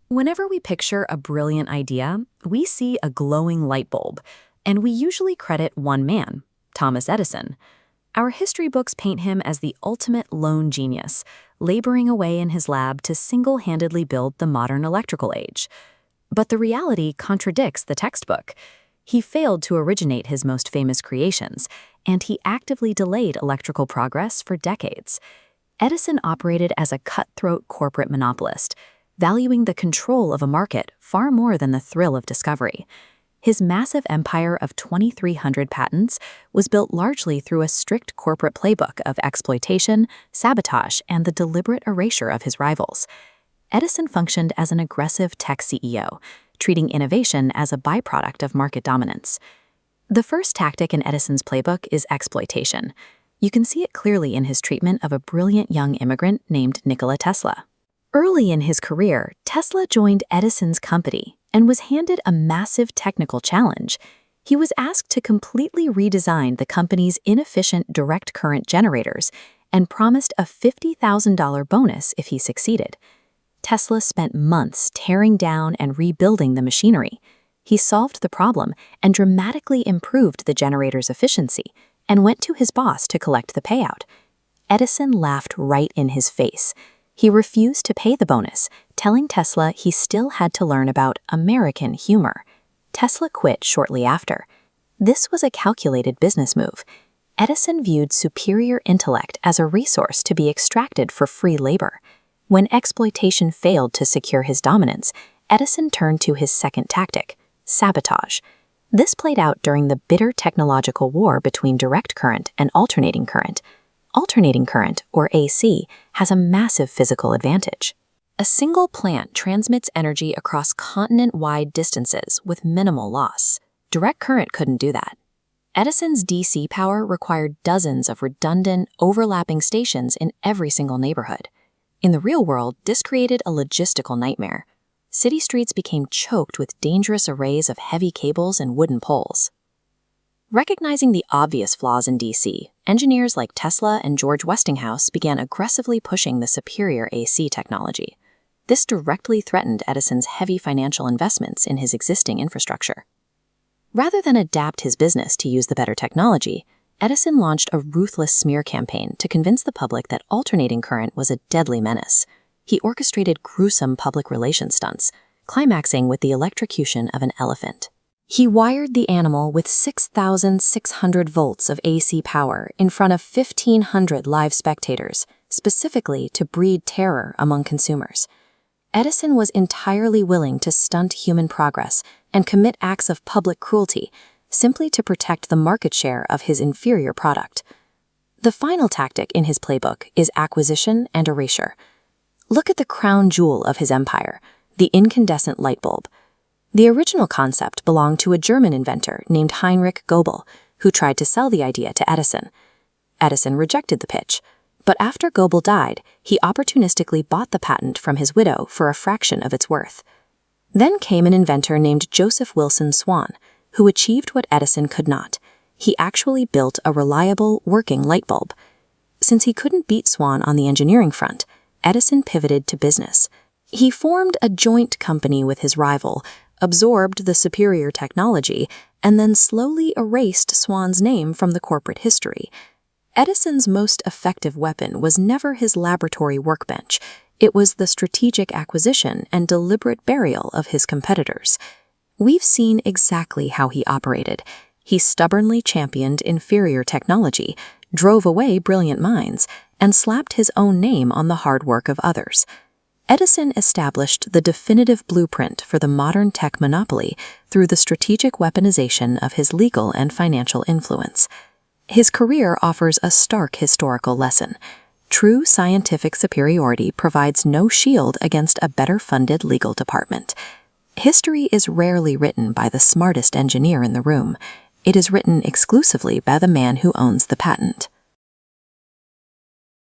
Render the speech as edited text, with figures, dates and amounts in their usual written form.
Whenever we picture a brilliant idea, we see a glowing light bulb, and we usually credit one man, Thomas Edison. Our history books paint him as the ultimate lone genius, laboring away in his lab to single-handedly build the modern electrical age. But the reality contradicts the textbook. He failed to originate his most famous creations, and he actively delayed electrical progress for decades. Edison operated as a cutthroat corporate monopolist, valuing the control of a market far more than the thrill of discovery. His massive empire of 2,300 patents was built largely through a strict corporate playbook of exploitation, sabotage, and the deliberate erasure of his rivals. Edison functioned as an aggressive tech CEO, treating innovation as a byproduct of market dominance. The first tactic in Edison's playbook is exploitation. You can see it clearly in his treatment of a brilliant young immigrant named Nikola Tesla. Early in his career, Tesla joined Edison's company and was handed a massive technical challenge. He was asked to completely redesign the company's inefficient direct current generators and promised a $50,000 bonus if he succeeded. Tesla spent months tearing down and rebuilding the machinery. He solved the problem and dramatically improved the generator's efficiency and went to his boss to collect the payout. Edison laughed right in his face. He refused to pay the bonus, telling Tesla he still had to learn about American humor. Tesla quit shortly after. This was a calculated business move. Edison viewed superior intellect as a resource to be extracted for free labor. When exploitation failed to secure his dominance, Edison turned to his second tactic, sabotage. This played out during the bitter technological war between direct current and alternating current. Alternating current, or AC, has a massive physical advantage. A single plant transmits energy across continent-wide distances with minimal loss. Direct current couldn't do that. Edison's DC power required dozens of redundant, overlapping stations in every single neighborhood. In the real world, this created a logistical nightmare. City streets became choked with dangerous arrays of heavy cables and wooden poles. Recognizing the obvious flaws in DC, engineers like Tesla and George Westinghouse began aggressively pushing the superior AC technology. This directly threatened Edison's heavy financial investments in his existing infrastructure. Rather than adapt his business to use the better technology, Edison launched a ruthless smear campaign to convince the public that alternating current was a deadly menace. He orchestrated gruesome public relations stunts, climaxing with the electrocution of an elephant. He wired the animal with 6,600 volts of AC power in front of 1,500 live spectators, specifically to breed terror among consumers. Edison was entirely willing to stunt human progress and commit acts of public cruelty simply to protect the market share of his inferior product. The final tactic in his playbook is acquisition and erasure. Look at the crown jewel of his empire, the incandescent light bulb. The original concept belonged to a German inventor named Heinrich Goebel, who tried to sell the idea to Edison. Edison rejected the pitch, but after Goebel died, he opportunistically bought the patent from his widow for a fraction of its worth. Then came an inventor named Joseph Wilson Swan, who achieved what Edison could not. He actually built a reliable, working light bulb. Since he couldn't beat Swan on the engineering front, Edison pivoted to business. He formed a joint company with his rival, absorbed the superior technology, and then slowly erased Swan's name from the corporate history. Edison's most effective weapon was never his laboratory workbench. It was the strategic acquisition and deliberate burial of his competitors. We've seen exactly how he operated. He stubbornly championed inferior technology, drove away brilliant minds, and slapped his own name on the hard work of others. Edison established the definitive blueprint for the modern tech monopoly through the strategic weaponization of his legal and financial influence. His career offers a stark historical lesson. True scientific superiority provides no shield against a better-funded legal department. History is rarely written by the smartest engineer in the room. It is written exclusively by the man who owns the patent.